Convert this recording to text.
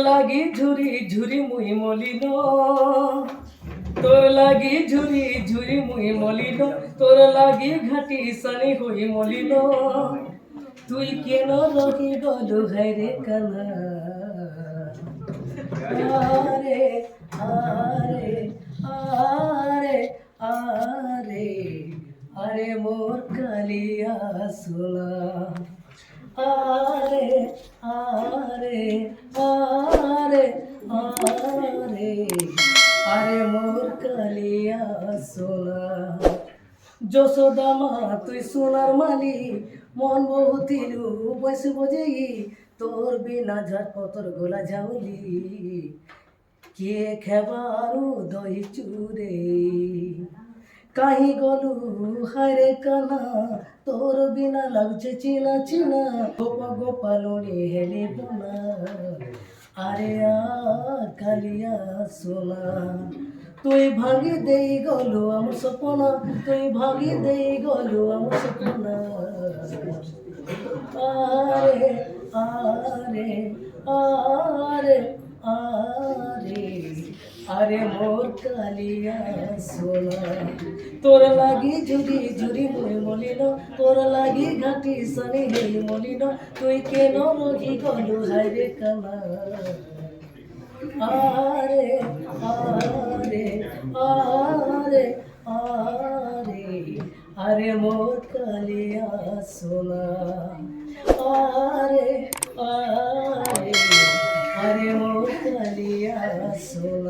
লাগি ঝুরি ঝুরি মুই মলিন, তোর লাগি ঝুরি ঝুরি মুই মলিন, তোর লাগি ঘাটি সানি হই মলিন। তুই কেন রহি গলু হায়রে কানা, আরে আরে আরে আরে আরে মোর কালিয়া সোনা, আরে আরে আরে আরে আরে মোর কালিয়া সোনা। যশোদা মা তুই সোনার মালি, মন বহুতিরু বসে বোঝেই, তোর বিনা ঝটপতর গোলা ঝাউলি, কে খেবারু দই চুরে। কাহি গলু হায়রে কানা, তোর বিনা লাগছে চিনা চিনা, গোপা গোপালনি হেলি বোনা, আরে আ কালিয়া সোনা। তুই ভাঙি দেই গলু আমার সপনা, তুই ভাঙি দেই গলু আমার সপনা, আরে আরে আরে আরে আরে মোর কালিয়া সোনা। তোর লাগি ঝুরি ঝুরি মুই মলিন, তোর লাগি ঘাটি সানি হেই মলিন, তুই কেন রহি গলু হায়রে কানা, আরে আরে আরে আরে আরে মোর কালিয়া সোনা, আরে আরে আরে মোর কালিয়া সোনা।